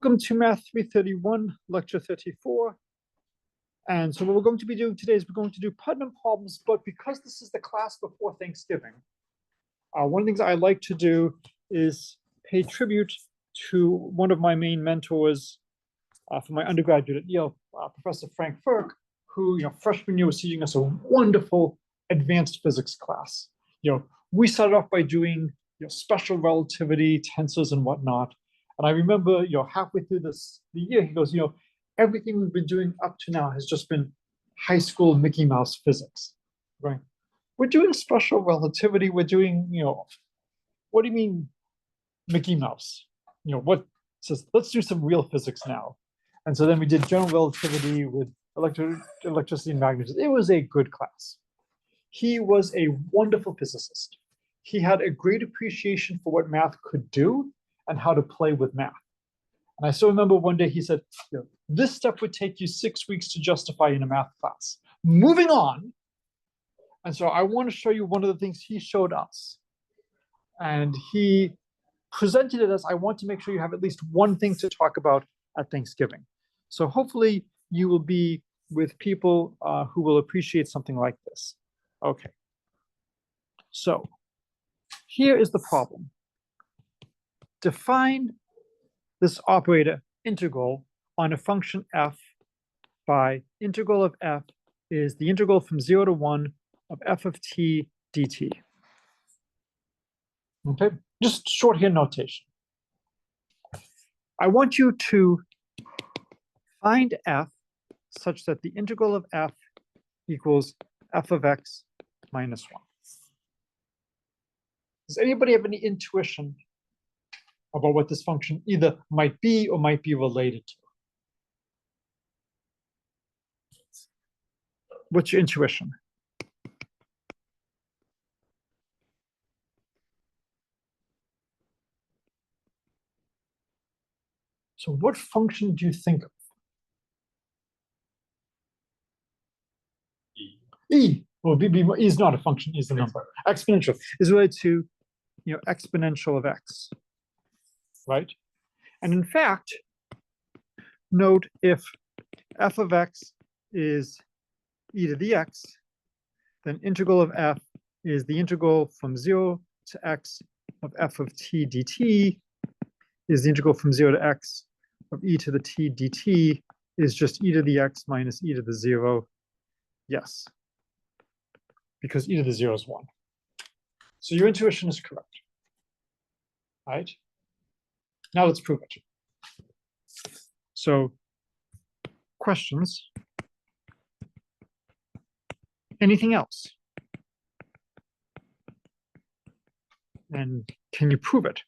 Welcome to Math 331, Lecture 34. And so what we're going to be doing today is we're going to do Putnam problems, but because this is the class before Thanksgiving, one of the things I like to do is pay tribute to one of my main mentors for my undergraduate at Yale, Professor Frank Firk, who, freshman year was teaching us a wonderful advanced physics class. We started off by doing special relativity, tensors and whatnot. And I remember, halfway through the year, he goes, everything we've been doing up to now has just been high school Mickey Mouse physics. Right? We're doing special relativity. We're doing, what do you mean Mickey Mouse? What says, let's do some real physics now. And so then we did general relativity with electricity and magnetism. It was a good class. He was a wonderful physicist. He had a great appreciation for what math could do and how to play with math. And I still remember one day he said, this step would take you 6 weeks to justify in a math class. Moving on. And so I want to show you one of the things he showed us. And he presented it as, I want to make sure you have at least one thing to talk about at Thanksgiving. So hopefully you will be with people who will appreciate something like this. Okay. So here is the problem. Define this operator integral on a function f by integral of f is the integral from 0 to 1 of f of t dt. Okay, just shorthand notation. I want you to find f such that the integral of f equals f of x minus 1. Does anybody have any intuition about what this function either might be or might be related to? What's your intuition? So what function do you think of? E. Well, E is not a function, E is a number. Exponential is related to, exponential of x, right? And in fact, note if f of x is e to the x, then integral of f is the integral from 0 to x of f of t dt is the integral from 0 to x of e to the t dt is just e to the x minus e to the 0. Yes, because e to the 0 is 1. So your intuition is correct. All right? Now let's prove it. So, questions? Anything else? And can you prove it?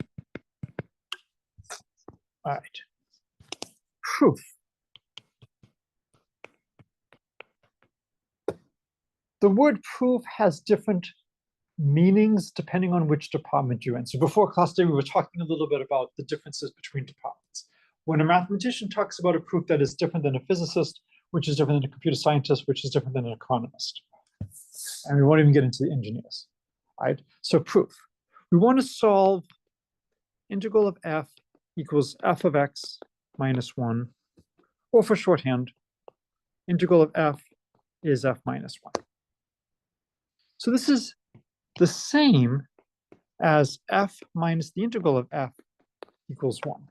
All right. Proof. The word proof has different meanings depending on which department you're in. So before class day, we were talking a little bit about the differences between departments. When a mathematician talks about a proof that is different than a physicist, which is different than a computer scientist, which is different than an economist. And we won't even get into the engineers. All right? So proof. We want to solve integral of f equals f of x minus 1, or for shorthand, integral of f is f minus 1. So this is the same as f minus the integral of f equals 1.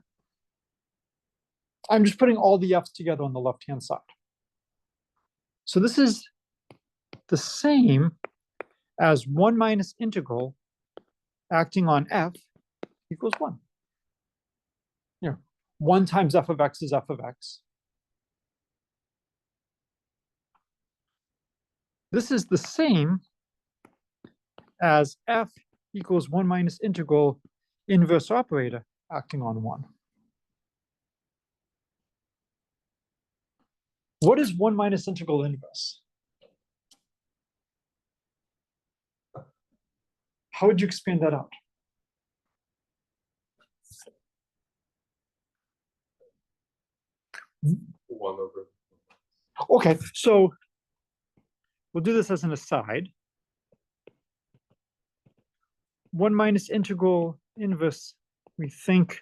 I'm just putting all the f's together on the left-hand side. So this is the same as 1 minus integral acting on f equals 1. 1 times f of x is f of x. This is the same as f equals 1 minus integral inverse operator acting on 1. What is 1 minus integral inverse? How would you expand that out? Okay, so we'll do this as an aside. 1 minus integral inverse, we think,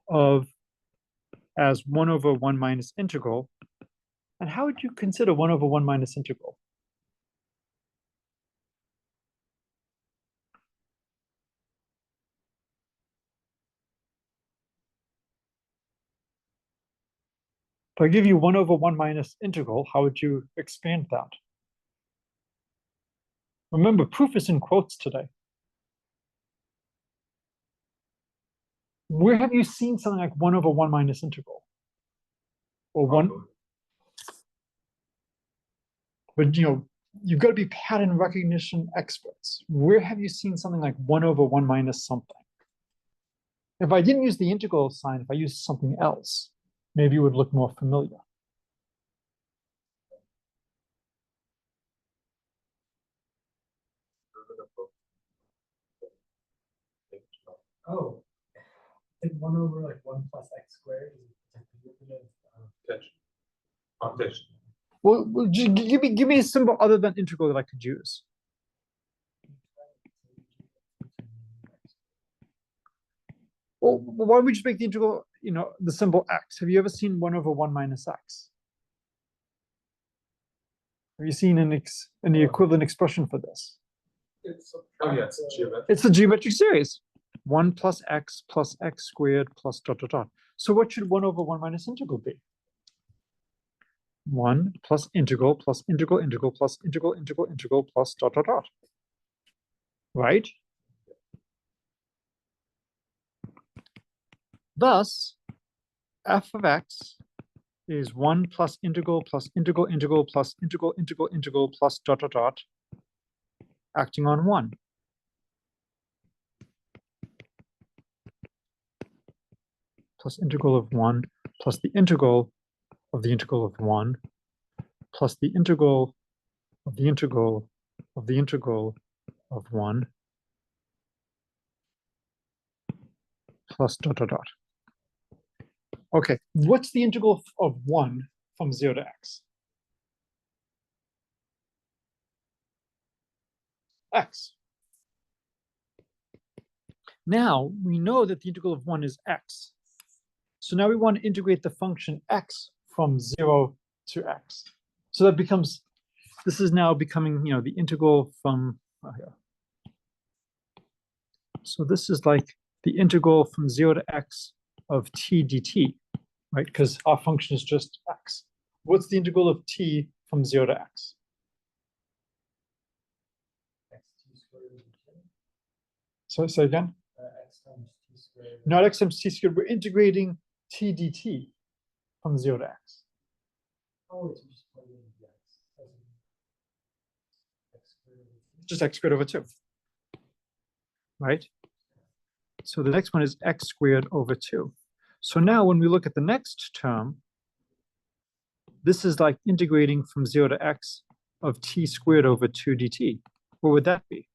of as 1 over 1 minus integral. And how would you consider 1 over 1 minus integral? If I give you 1 over 1 minus integral, how would you expand that? Remember, proof is in quotes today. Where have you seen something like 1 over 1 minus integral? Or 1? But you've got to be pattern recognition experts. Where have you seen something like 1 over 1 minus something? If I didn't use the integral sign, if I used something else, maybe it would look more familiar. Oh, I think 1 over like 1 plus x squared is Competition. Well, give me a symbol other than integral that I could use. Well, why would you make the integral, the symbol x? Have you ever seen 1 over 1 minus x? Have you seen any equivalent expression for this? It's geometric. It's the geometric series. 1 plus x squared plus dot dot dot. So what should 1 over 1 minus integral be? 1 plus integral plus integral integral plus integral integral integral plus dot dot dot. Right? Thus, f of x is 1 plus integral plus integral integral plus integral integral integral plus dot dot dot acting on 1. Plus integral of 1 plus the integral of the integral of 1 plus the integral of the integral of the integral of 1 plus dot dot dot. Okay, what's the integral of 1 from 0 to x? X. Now, we know that the integral of 1 is x. So now we want to integrate the function x from 0 to x. So that becomes, this is now becoming, the integral from, here. So this is like the integral from 0 to x of t dt, right? Because our function is just x. What's the integral of t from 0 to x? So say again? x times t squared. Not x times t squared. We're integrating t dt from 0 to x. Oh, it's just putting in the x. Just x squared over 2. Right? So the next one is x squared over 2. So now when we look at the next term, this is like integrating from 0 to x of t squared over 2 dt. What would that be?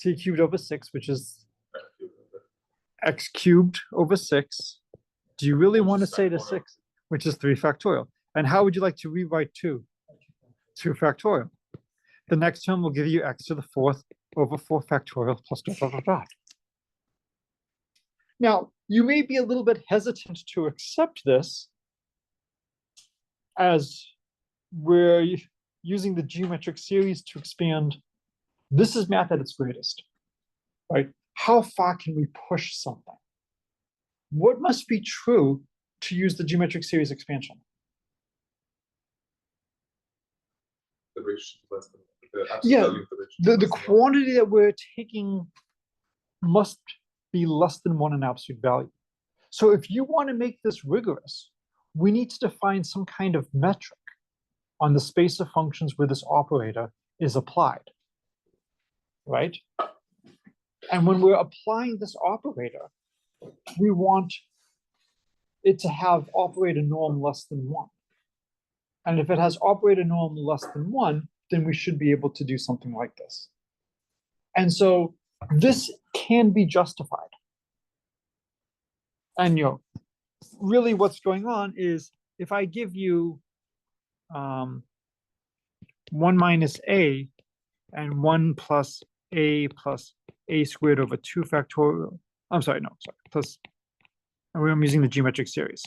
T cubed over 6, which is x cubed over 6. Do you really want to say the 6, which is 3 factorial? And how would you like to rewrite 2? 2 factorial. The next term will give you x to the 4th over 4 factorial plus dot dot dot dot. Now, you may be a little bit hesitant to accept this as we're using the geometric series to expand. This is math at its greatest, right? How far can we push something? What must be true to use the geometric series expansion? The ratio less than the absolute Yeah, value of the ratio the less than one. quantity that we're taking must be less than 1 in absolute value. So if you want to make this rigorous, we need to define some kind of metric on the space of functions where this operator is applied, right? And when we're applying this operator, we want it to have operator norm less than 1. And if it has operator norm less than 1, then we should be able to do something like this. And so this can be justified. And really what's going on is if I give you 1 minus a and 1 plus a squared over 2 factorial. I'm sorry, no, sorry, plus, I'm using the geometric series.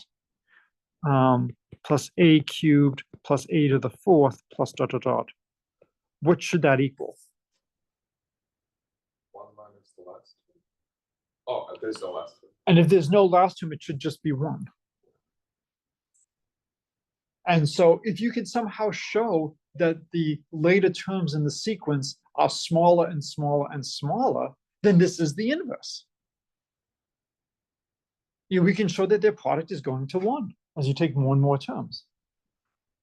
Plus a cubed plus a to the 4th plus dot dot dot. What should that equal? 1 minus the last two. Oh, there's no last two. And if there's no last term, it should just be 1. And so if you can somehow show that the later terms in the sequence are smaller and smaller and smaller, then this is the inverse. We can show that their product is going to 1 as you take more and more terms.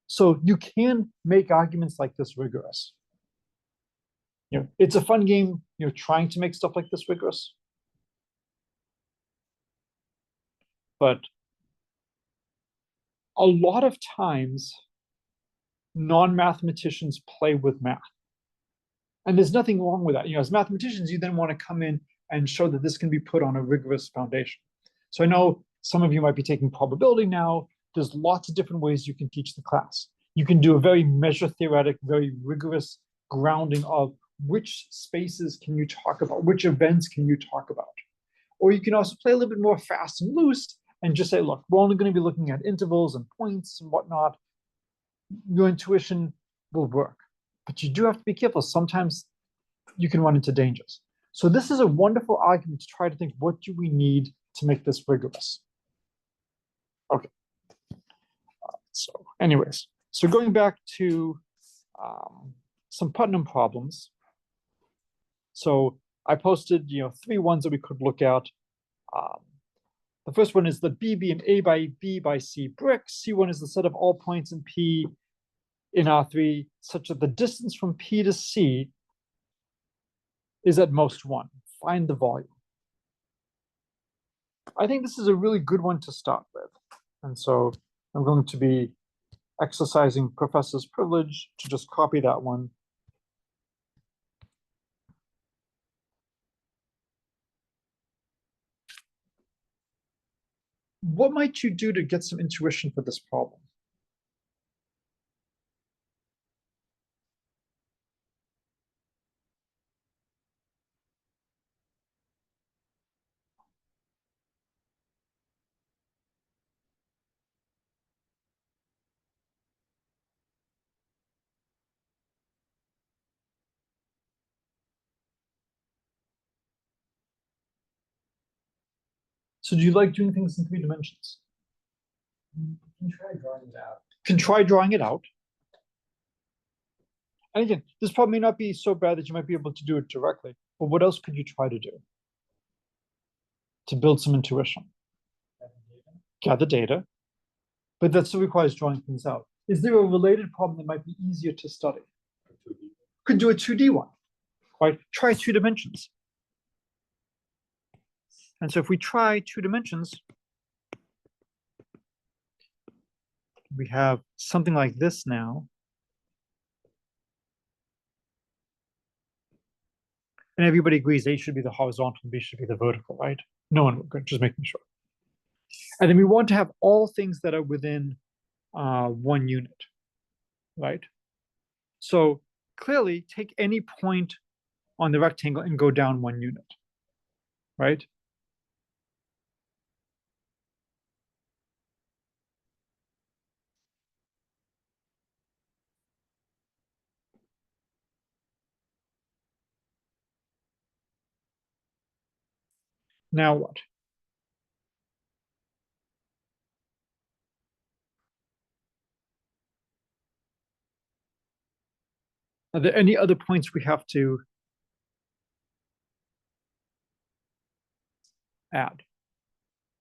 So you can make arguments like this rigorous. It's a fun game, trying to make stuff like this rigorous. But a lot of times, non-mathematicians play with math. And there's nothing wrong with that. As mathematicians, you then want to come in and show that this can be put on a rigorous foundation. So I know some of you might be taking probability now. There's lots of different ways you can teach the class. You can do a very measure theoretic, very rigorous grounding of which spaces can you talk about, which events can you talk about. Or you can also play a little bit more fast and loose and just say, look, we're only going to be looking at intervals and points and whatnot. Your intuition will work. But you do have to be careful. Sometimes you can run into dangers. So this is a wonderful argument to try to think, what do we need to make this rigorous? Okay. So anyways, so going back to some Putnam problems. So I posted, 3 ones that we could look at. The first one is the B be an A by B by C brick. C1 is the set of all points in P in R3 such that the distance from P to C is at most 1. Find the volume. I think this is a really good one to start with. And so I'm going to be exercising professor's privilege to just copy that one. What might you do to get some intuition for this problem? So do you like doing things in 3 dimensions? You can try drawing it out. Can try drawing it out. And again, this problem may not be so bad that you might be able to do it directly, but what else could you try to do to build some intuition? Gather data, but that still requires drawing things out. Is there a related problem that might be easier to study? Could do a 2D one, right? Try 2 dimensions. And so if we try 2 dimensions, we have something like this now. And everybody agrees A should be the horizontal, B should be the vertical, right? No one would, just making sure. And then we want to have all things that are within 1 unit, right? So clearly take any point on the rectangle and go down 1 unit, right? Now what? Are there any other points we have to add?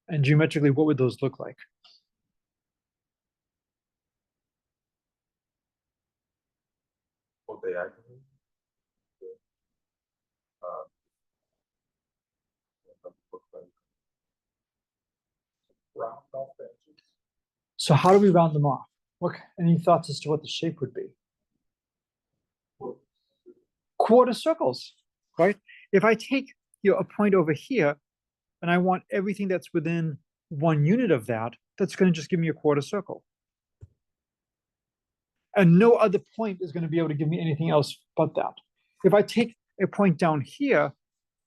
And geometrically, what would those look like? What they actually round off the edges. So how do we round them off? What, any thoughts as to what the shape would be? Quarter circles, right? If I take a point over here and I want everything that's within 1 unit of that, that's going to just give me a quarter circle. And no other point is going to be able to give me anything else but that. if I take a point down here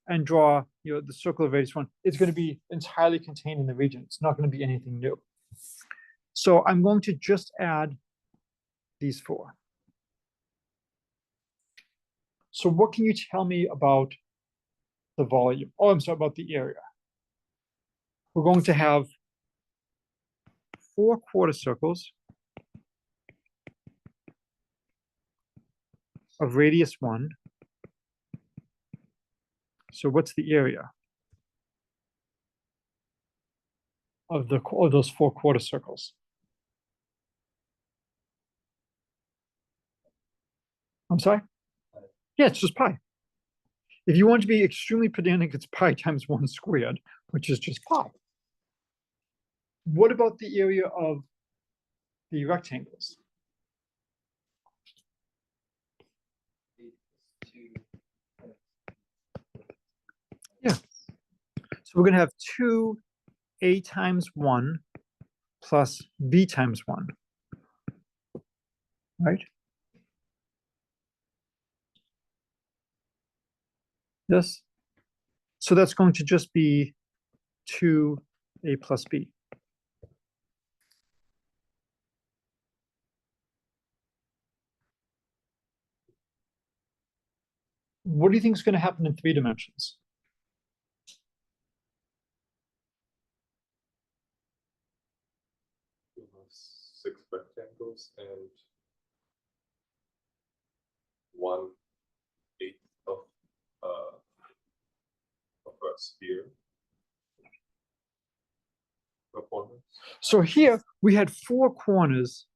and draw, the circle of radius 1, it's going to be entirely contained in the region. It's not going to be anything new. So I'm going to just add these 4. So what can you tell me about the volume? Oh, I'm sorry, about the area. We're going to have 4 quarter circles of radius 1. So what's the area of those 4 quarter circles? I'm sorry? Yeah, it's just pi. If you want to be extremely pedantic, it's pi times 1 squared, which is just pi. What about the area of the rectangles? Yeah. So we're going to have 2a times 1 plus b times 1, right? Yes. So that's going to just be 2a plus b. What do you think is going to happen in 3 dimensions? We have 6 rectangles and 1/8 of a sphere. So here we had 4 corners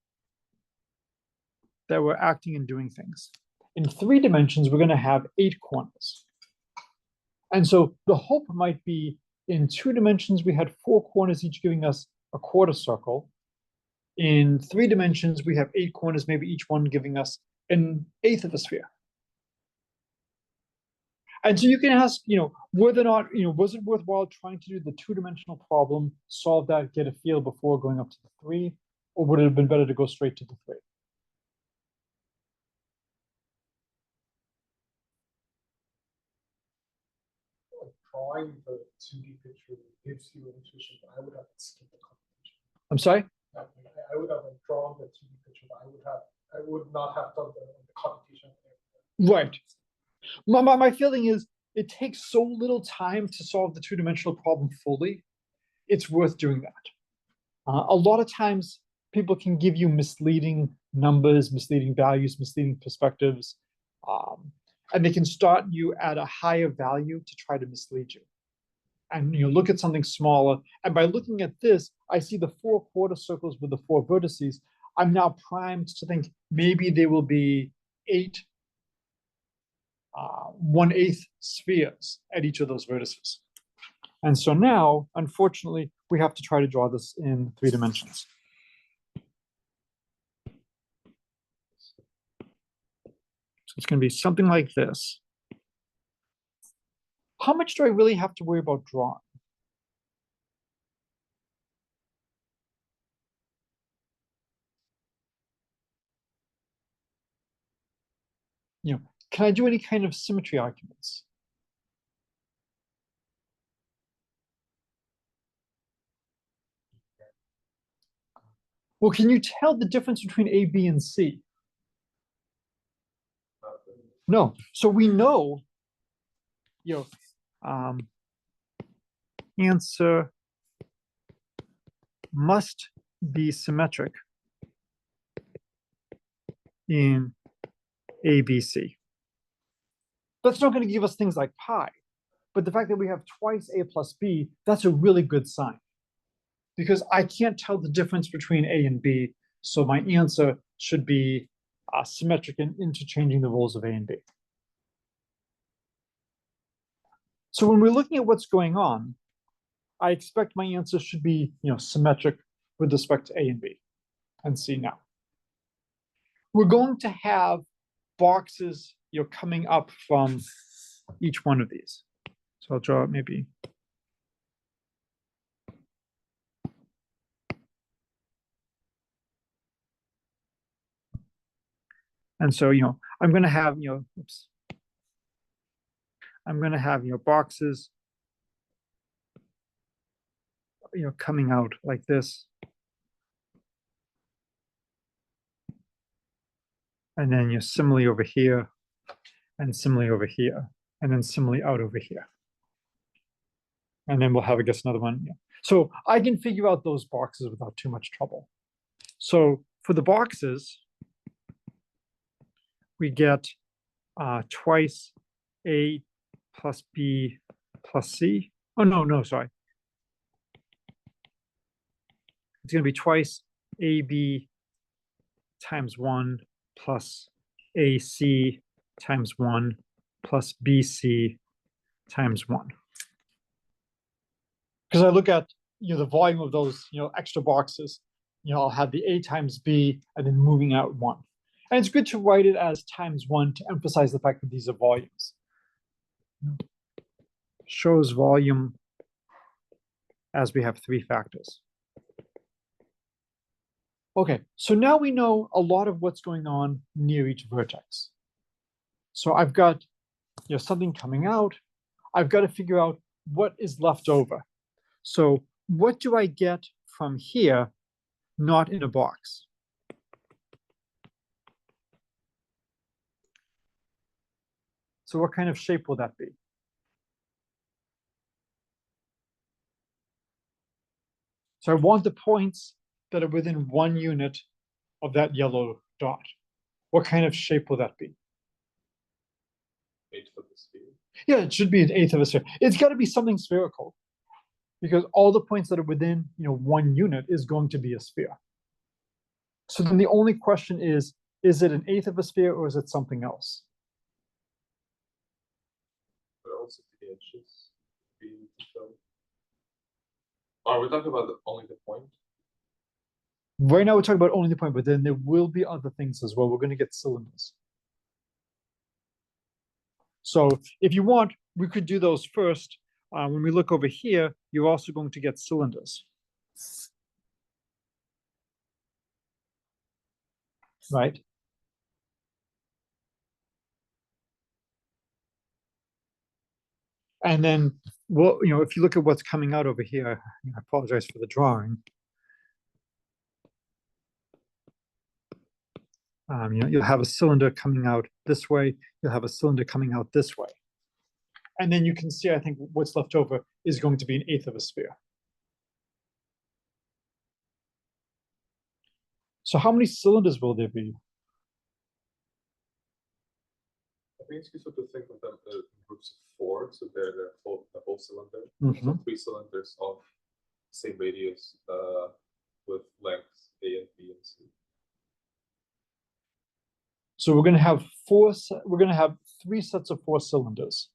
that were acting and doing things. In 3 dimensions, we're going to have 8 corners. And so the hope might be in 2 dimensions, we had 4 corners, each giving us a quarter circle. In 3 dimensions, we have 8 corners, maybe each one giving us an eighth of a sphere. And so you can ask, whether or not, was it worthwhile trying to do the 2-dimensional problem, solve that, get a feel before going up to the 3, or would it have been better to go straight to the 3? Drawing the 2D picture gives you intuition, but I would have skipped the computation. I'm sorry? I would have drawn the 2D picture, but I would not have done the computation. Right. My feeling is it takes so little time to solve the 2-dimensional problem fully, it's worth doing that. A lot of times people can give you misleading numbers, misleading values, misleading perspectives, and they can start you at a higher value to try to mislead you. And look at something smaller, and by looking at this, I see the 4 quarter circles with the 4 vertices. I'm now primed to think maybe there will be 8 1/8 spheres at each of those vertices. And so now, unfortunately, we have to try to draw this in 3 dimensions. So it's going to be something like this. How much do I really have to worry about drawing? Can I do any kind of symmetry arguments? Well, can you tell the difference between A, B, and C? No. So we know, answer must be symmetric in A, B, C. That's not going to give us things like pi, but the fact that we have twice A plus B, that's a really good sign. Because I can't tell the difference between A and B, so my answer should be symmetric and interchanging the roles of A and B. So when we're looking at what's going on, I expect my answer should be, symmetric with respect to A and B and C now. We're going to have boxes, coming up from each one of these. So I'll draw it maybe. And so, I'm going to have, oops. I'm going to have, boxes, coming out like this. And then similarly over here, and similarly over here, and then similarly out over here. And then we'll have, I guess, another one. Yeah. So I can figure out those boxes without too much trouble. So for the boxes, we get twice A plus B plus C. Oh, no, sorry. It's going to be twice AB times 1 plus AC times 1 plus BC times 1. Because I look at the volume of those extra boxes, I'll have the A times B and then moving out 1. And it's good to write it as times 1 to emphasize the fact that these are volumes. Shows volume as we have 3 factors. Okay, so now we know a lot of what's going on near each vertex. So I've got something coming out. I've got to figure out what is left over. So what do I get from here, not in a box? So what kind of shape will that be? So I want the points that are within 1 unit of that yellow dot. What kind of shape will that be? 1/8 of the sphere. Yeah, it should be an 1/8 of a sphere. It's got to be something spherical, because all the points that are within 1 unit is going to be a sphere. So then the only question is it an 1/8 of a sphere or is it something else? But also the edges. Are we talking about only the point? Right now we're talking about only the point, but then there will be other things as well. We're going to get cylinders. So if you want, we could do those first. When we look over here, you're also going to get cylinders. Right? And then, well, if you look at what's coming out over here, I apologize for the drawing. You'll have a cylinder coming out this way. You'll have a cylinder coming out this way. And then you can see, I think, what's left over is going to be an 1/8 of a sphere. So how many cylinders will there be? I think you sort of think of them in groups of 4, so they're the whole cylinder. Mhm. So 3 cylinders of same radius with lengths A and B and C. So we're going to have 3 sets of 4 cylinders.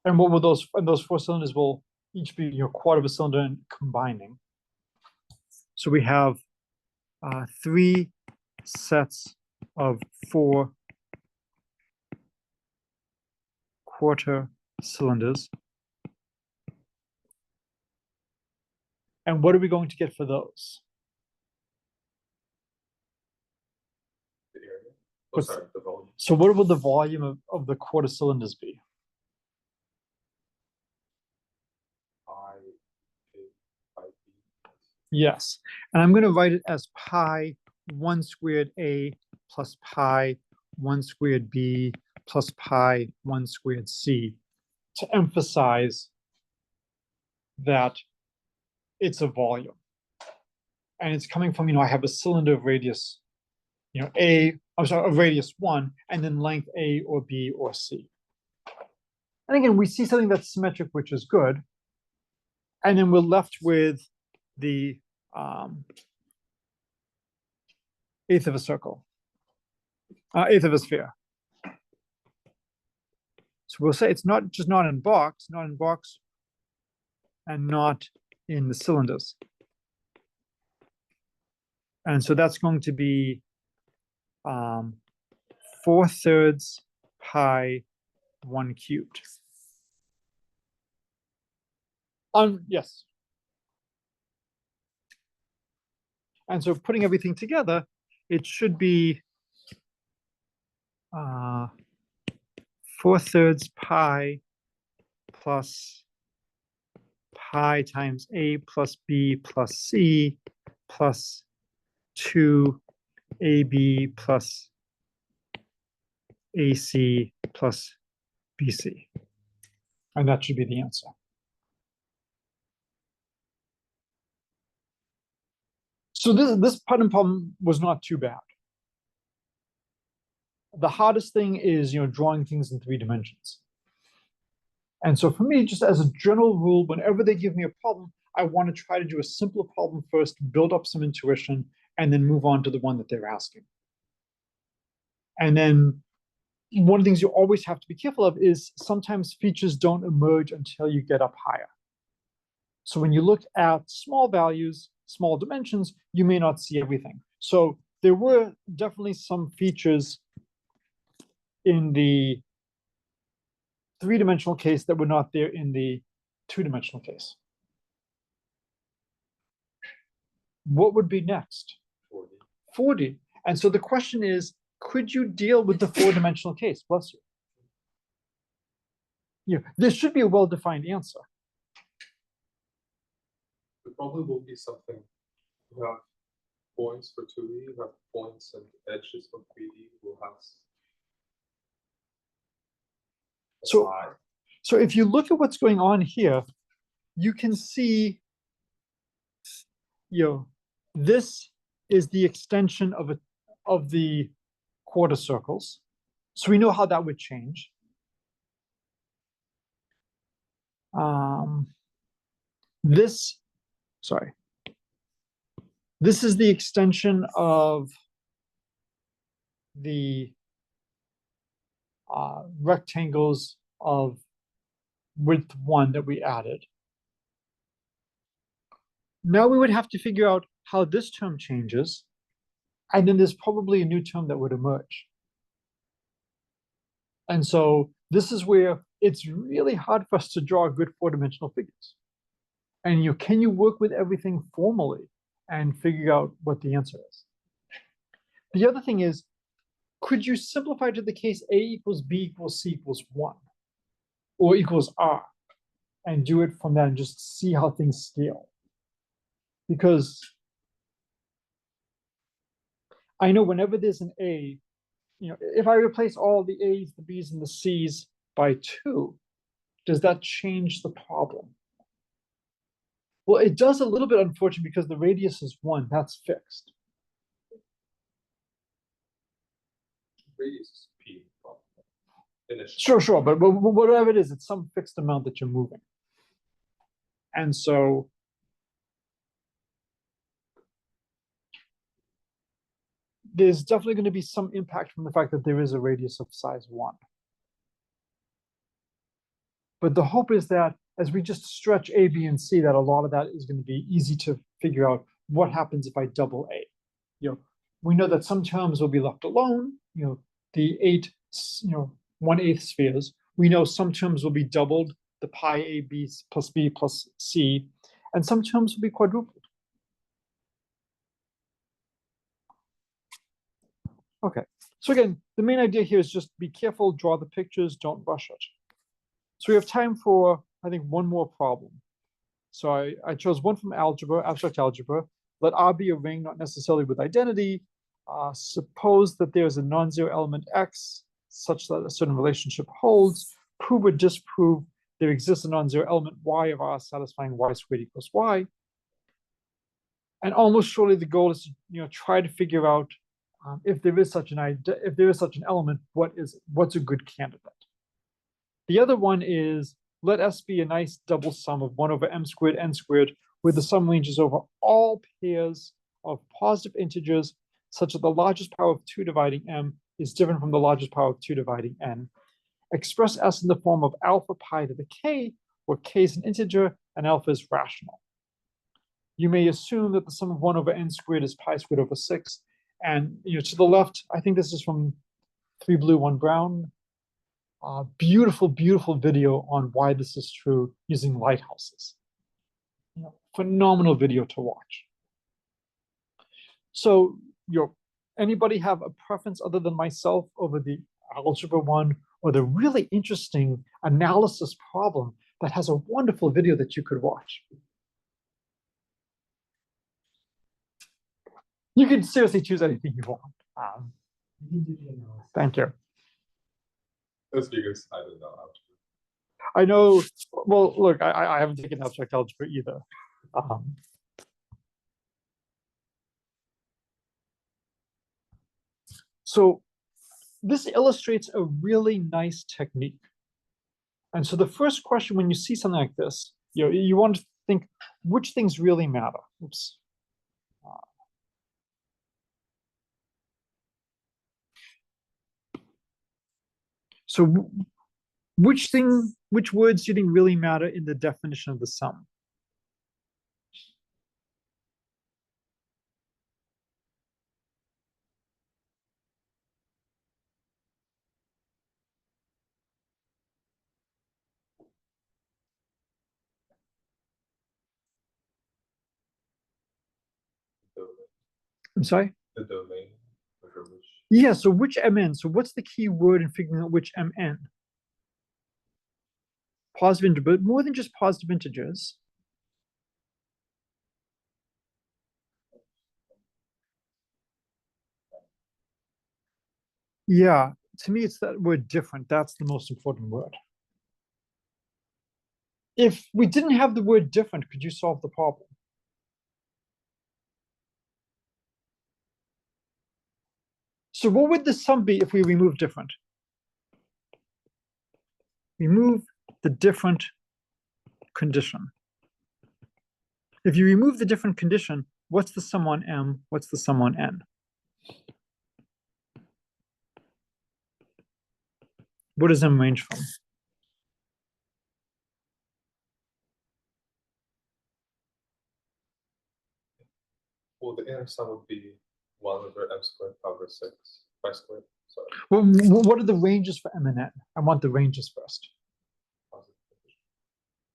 And what will those 4 cylinders will each be 1/4 of a cylinder and combining. So we have 3 sets of 4 1/4 cylinders. And what are we going to get for those? The area. What's- Sorry, the volume. So what will the volume of the 1/4 cylinders be? I, A, I, B. Yes, and I'm going to write it as pi 1 squared A plus pi 1 squared B plus pi 1 squared C to emphasize that it's a volume. And it's coming from, I have a cylinder of radius, of radius 1, and then length A or B or C. And again, we see something that's symmetric, which is good. And then we're left with the 1/8 of a circle, 1/8 of a sphere. So we'll say it's not in box, and not in the cylinders. And so that's going to be 4/3 pi 1 cubed. Yes. And so putting everything together, it should be 4/3 pi plus pi times a plus b plus c plus 2ab plus ac plus bc. And that should be the answer. So this Putnam problem was not too bad. The hardest thing is, drawing things in 3 dimensions. And so for me, just as a general rule, whenever they give me a problem, I want to try to do a simpler problem first, build up some intuition, and then move on to the one that they're asking. And then one of the things you always have to be careful of is sometimes features don't emerge until you get up higher. So when you look at small values, small dimensions, you may not see everything. So there were definitely some features in the 3-dimensional case that were not there in the 2-dimensional case. What would be next? 40. 40. And so the question is, could you deal with the 4-dimensional case? Bless you. There should be a well-defined answer. It probably will be something. You have points for 2D, you have points and edges for 3D. Will have. So if you look at what's going on here, you can see, this is the extension of the quarter circles. So we know how that would change. This is the extension of the rectangles of width 1 that we added. Now we would have to figure out how this term changes, and then there's probably a new term that would emerge. And so this is where it's really hard for us to draw good 4-dimensional figures. And can you work with everything formally and figure out what the answer is? The other thing is, could you simplify to the case a equals b equals c equals 1 or equals r and do it from that and just see how things scale? Because I know whenever there's an a, if I replace all the a's, the b's, and the c's by 2, does that change the problem? Well, it does a little bit, unfortunately, because the radius is 1. That's fixed. Radius is p. Sure, but whatever it is, it's some fixed amount that you're moving. And so there's definitely going to be some impact from the fact that there is a radius of size 1. But the hope is that as we just stretch A, B, and C, that a lot of that is going to be easy to figure out what happens if I double A. We know that some terms will be left alone, the 8, 1/8 spheres. We know some terms will be doubled, the pi A, B plus B plus C, and some terms will be quadrupled. Okay, so again, the main idea here is just be careful, draw the pictures, don't rush it. So we have time for, I think, one more problem. So I chose one from algebra, abstract algebra. Let R be a ring, not necessarily with identity. Suppose that there's a non-zero element X such that a certain relationship holds. Prove or disprove there exists a non-zero element Y of R satisfying Y squared equals Y. And almost surely the goal is to try to figure out if there is such an element, what's a good candidate. The other one is, let S be a nice double sum of 1 over m squared n squared, where the sum ranges over all pairs of positive integers such that the largest power of 2 dividing m is different from the largest power of 2 dividing n. Express S in the form of alpha pi to the k, where k is an integer and alpha is rational. You may assume that the sum of 1 over n squared is pi squared over 6. And to the left, I think this is from 3 Blue, 1 Brown. Beautiful, beautiful video on why this is true using lighthouses. Phenomenal video to watch. So, anybody have a preference other than myself over the algebra one or the really interesting analysis problem that has a wonderful video that you could watch. You can seriously choose anything you want. Thank you. That's because I don't know how to. I know, well, look, I haven't taken abstract algebra either. So this illustrates a really nice technique. And so the first question when you see something like this, you want to think which things really matter. Oops. So which words do you think really matter in the definition of the sum? I'm sorry? The domain. Which... Yeah, so which mn? So what's the key word in figuring out which mn? Positive integer, but more than just positive integers. Yeah, to me, it's that word different. That's the most important word. If we didn't have the word different, could you solve the problem? So what would the sum be if we remove different? Remove the different condition. If you remove the different condition, what's the sum on m? What's the sum on n? What does m range from? Well, the inner sum would be 1 over m squared over 6 pi squared. Sorry. Well, what are the ranges for m and n? I want the ranges first.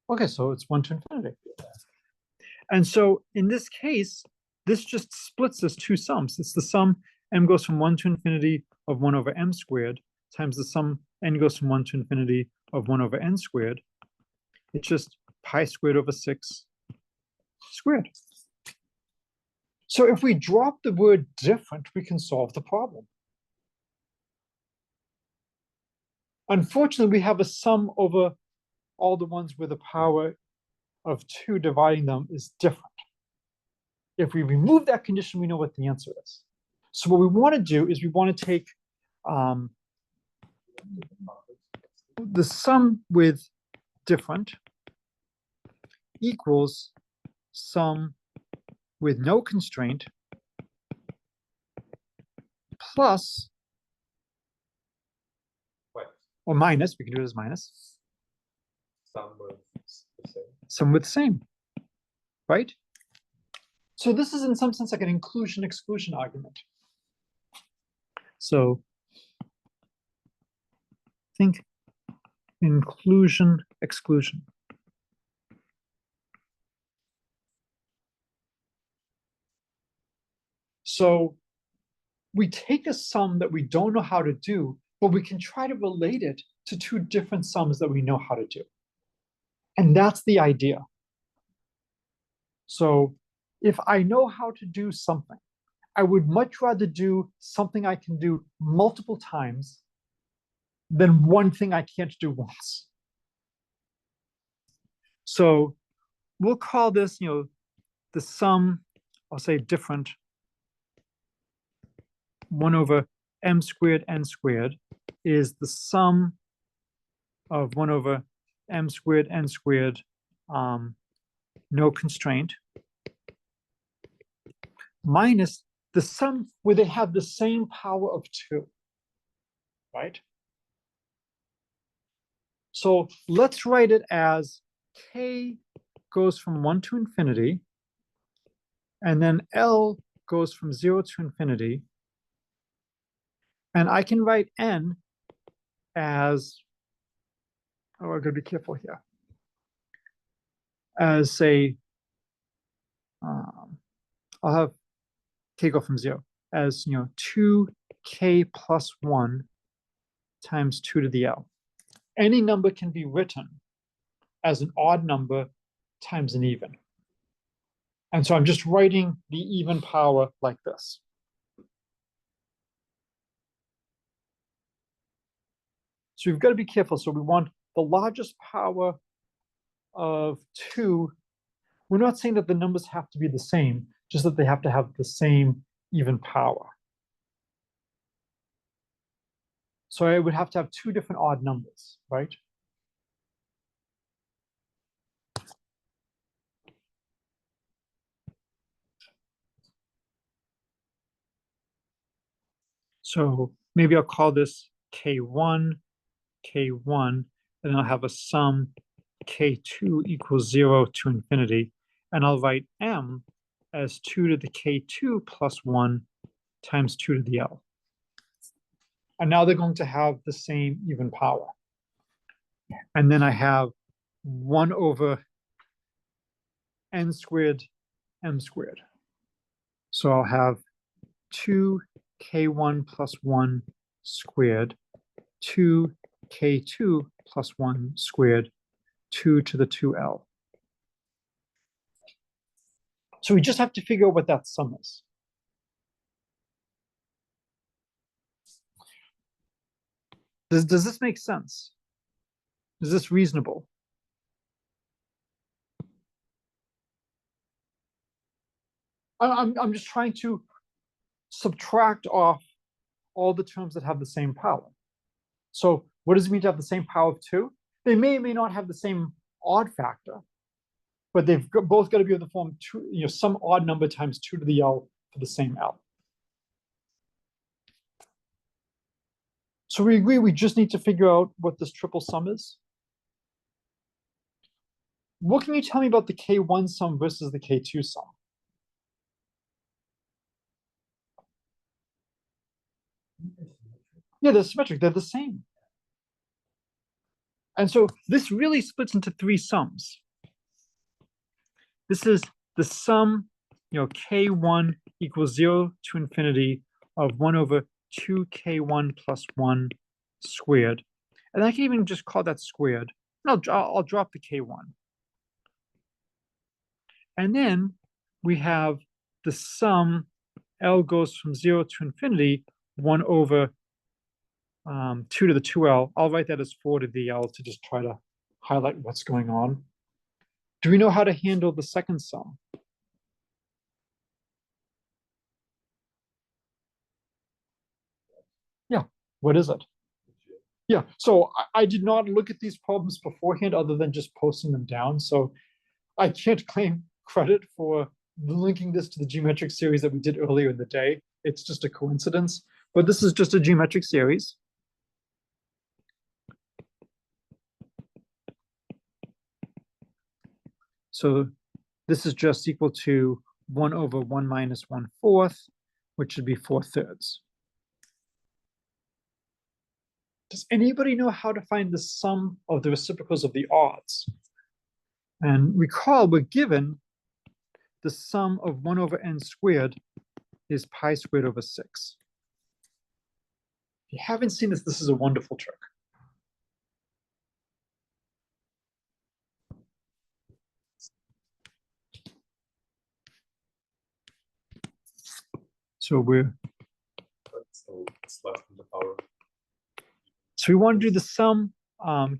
Okay, so it's 1 to infinity. And so in this case, this just splits as two sums. It's the sum m goes from 1 to infinity of 1 over m squared times the sum n goes from 1 to infinity of 1 over n squared. It's just pi squared over 6 squared. So if we drop the word different, we can solve the problem. Unfortunately, we have a sum over all the ones where the power of 2 dividing them is different. If we remove that condition, we know what the answer is. So what we want to do is we want to take the sum with different equals sum with no constraint plus or minus, we can do it as minus. Sum with the same. Sum with same, right? So this is in some sense like an inclusion-exclusion argument. So think inclusion-exclusion. So we take a sum that we don't know how to do, but we can try to relate it to two different sums that we know how to do. And that's the idea. So if I know how to do something, I would much rather do something I can do multiple times than one thing I can't do once. So we'll call this, the sum, I'll say different, 1 over m squared n squared is the sum of 1 over m squared n squared, no constraint, minus the sum where they have the same power of 2, right? So let's write it as k goes from 1 to infinity, and then L goes from 0 to infinity. And I can write n as, oh, I've got to be careful here, as say, I'll have k go from 0 as, 2k plus 1 times 2 to the L. Any number can be written as an odd number times an even. And so I'm just writing the even power like this. So we've got to be careful. So we want the largest power of 2. We're not saying that the numbers have to be the same, just that they have to have the same even power. So I would have to have 2 different odd numbers, right? So maybe I'll call this K1, K1, and then I'll have a sum K2 equals 0 to infinity. And I'll write M as 2 to the K2 plus 1 times 2 to the L. And now they're going to have the same even power. And then I have 1 over n squared, m squared. So I'll have 2k1 plus 1 squared, 2k2 plus 1 squared, 2 to the 2l. So we just have to figure out what that sum is. Does this make sense? Is this reasonable? I'm just trying to subtract off all the terms that have the same power. So what does it mean to have the same power of 2? They may or may not have the same odd factor, but they've both got to be in the form 2, some odd number times 2 to the L for the same L. So we agree we just need to figure out what this triple sum is. What can you tell me about the K1 sum versus the K2 sum? Yeah, they're symmetric. They're the same. And so this really splits into 3 sums. This is the sum, K1 equals 0 to infinity of 1 over 2k1 plus 1 squared. And I can even just call that squared. And I'll drop the k1. And then we have the sum, L goes from 0 to infinity, 1 over 2 to the 2L. I'll write that as 4 to the L to just try to highlight what's going on. Do we know how to handle the second sum? Yeah, what is it? Yeah, so I did not look at these problems beforehand other than just posting them down. So I can't claim credit for linking this to the geometric series that we did earlier in the day. It's just a coincidence, but this is just a geometric series. So this is just equal to 1 over 1 minus 1/4, which should be 4/3. Does anybody know how to find the sum of the reciprocals of the odds? And recall, we're given the sum of 1 over n squared is pi squared over 6. If you haven't seen this, this is a wonderful trick. So it's less than the power. So we want to do the sum,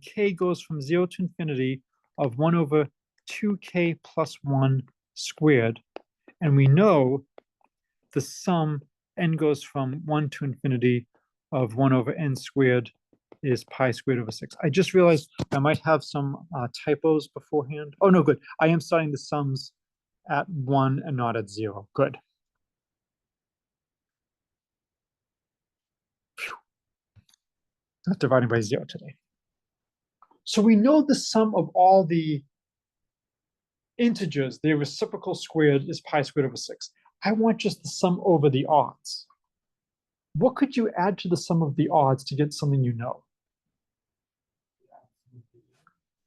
k goes from 0 to infinity of 1 over 2k plus 1 squared. And we know the sum, n goes from 1 to infinity of 1 over n squared is pi squared over 6. I just realized I might have some typos beforehand. Oh, no, good. I am starting the sums at 1 and not at 0. Good. Not dividing by 0 today. So we know the sum of all the integers, their reciprocal squared is pi squared over 6. I want just the sum over the odds. What could you add to the sum of the odds to get something you know?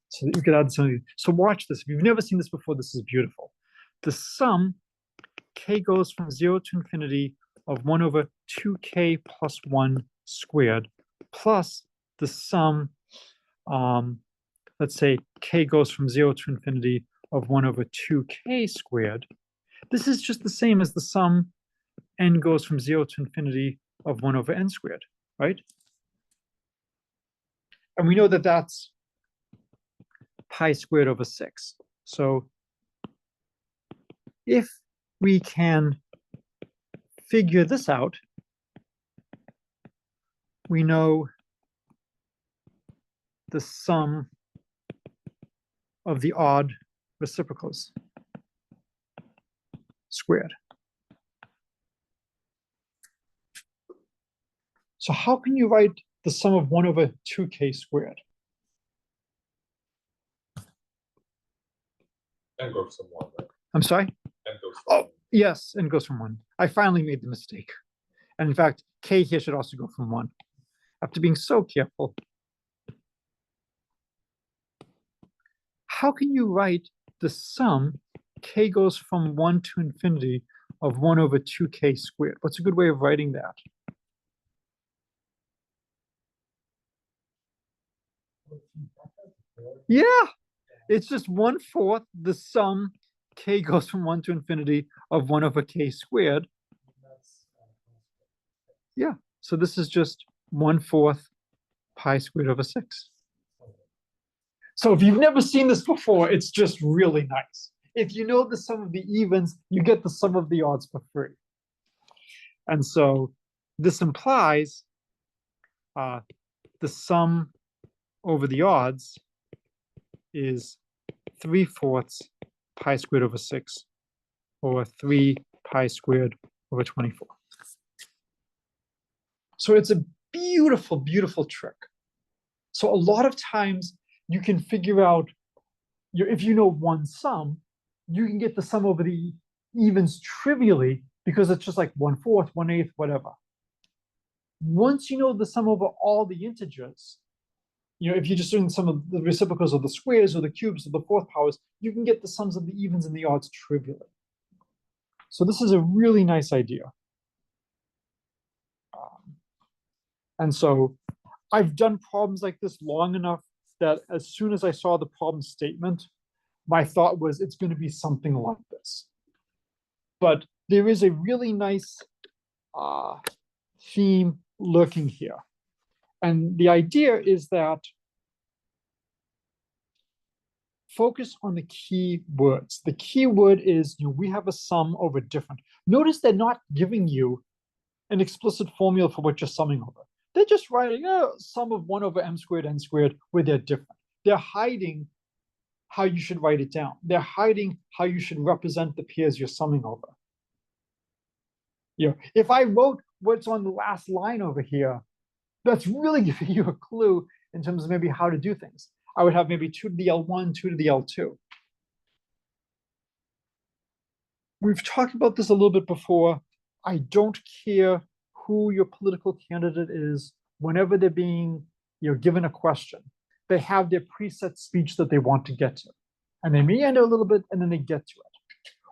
So that you could add something. So watch this. If you've never seen this before, this is beautiful. The sum, k goes from 0 to infinity of 1 over 2k plus 1 squared plus the sum let's say k goes from 0 to infinity of 1 over 2k squared, this is just the same as the sum n goes from 0 to infinity of 1 over n squared, right? And we know that that's pi squared over 6. So if we can figure this out, we know the sum of the odd reciprocals squared. So how can you write the sum of 1 over 2k squared? N goes from 1, right? I'm sorry? N goes from Oh, yes, and goes from 1. I finally made the mistake. And in fact, k here should also go from 1. After being so careful. How can you write the sum k goes from 1 to infinity of 1 over 2k squared? What's a good way of writing that? Yeah, it's just 1/4 the sum k goes from 1 to infinity of 1 over k squared. Yeah, so this is just 1/4 pi squared over 6. So if you've never seen this before, it's just really nice. If you know the sum of the evens, you get the sum of the odds for free. And so this implies the sum over the odds is 3/4 pi squared over 6, or 3 pi squared over 24. So it's a beautiful, beautiful trick. So a lot of times you can figure out, if you know one sum, you can get the sum over the evens trivially because it's just like 1/4, 1/8, whatever. Once you know the sum over all the integers, if you're just doing some of the reciprocals of the squares or the cubes or the fourth powers, you can get the sums of the evens and the odds trivially. So this is a really nice idea. And so I've done problems like this long enough that as soon as I saw the problem statement, my thought was it's going to be something like this. But there is a really nice theme lurking here. And the idea is that focus on the key words. The key word is, we have a sum over different. Notice they're not giving you an explicit formula for what you're summing over. They're just writing a sum of 1 over m squared n squared where they're different. They're hiding how you should write it down. They're hiding how you should represent the pairs you're summing over. If I wrote what's on the last line over here, that's really giving you a clue in terms of maybe how to do things. I would have maybe 2 to the L1, 2 to the L2. We've talked about this a little bit before. I don't care who your political candidate is. Whenever they're being given a question, they have their preset speech that they want to get to. And they meander a little bit and then they get to it.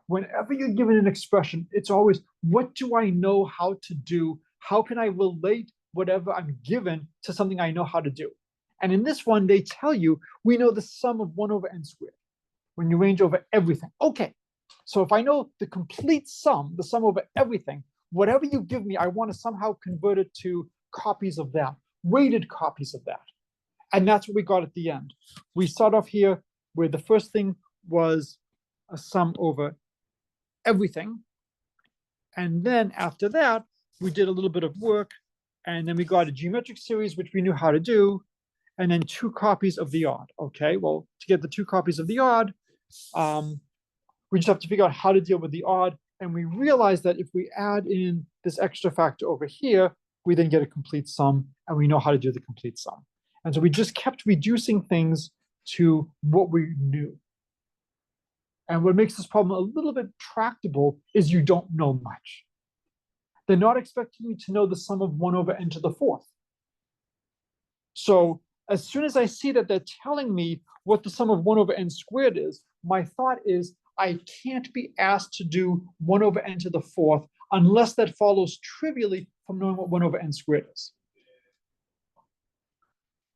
Whenever you're given an expression, it's always, what do I know how to do? How can I relate whatever I'm given to something I know how to do? And in this one, they tell you, we know the sum of 1 over n squared when you range over everything. Okay, so if I know the complete sum, the sum over everything, whatever you give me, I want to somehow convert it to copies of that, weighted copies of that. And that's what we got at the end. We start off here where the first thing was a sum over everything. And then after that, we did a little bit of work. And then we got a geometric series, which we knew how to do. And then 2 copies of the odd. Okay, well, to get the 2 copies of the odd, we just have to figure out how to deal with the odd. And we realize that if we add in this extra factor over here, we then get a complete sum, and we know how to do the complete sum. And so we just kept reducing things to what we knew. And what makes this problem a little bit tractable is you don't know much. They're not expecting you to know the sum of 1 over n to the 4th. So as soon as I see that they're telling me what the sum of 1 over n squared is, my thought is I can't be asked to do 1 over n to the 4th unless that follows trivially from knowing what 1 over n squared is.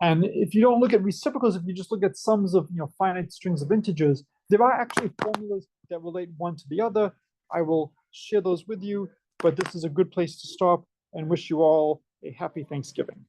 And if you don't look at reciprocals, if you just look at sums of finite strings of integers, there are actually formulas that relate one to the other. I will share those with you, but this is a good place to stop and wish you all a happy Thanksgiving.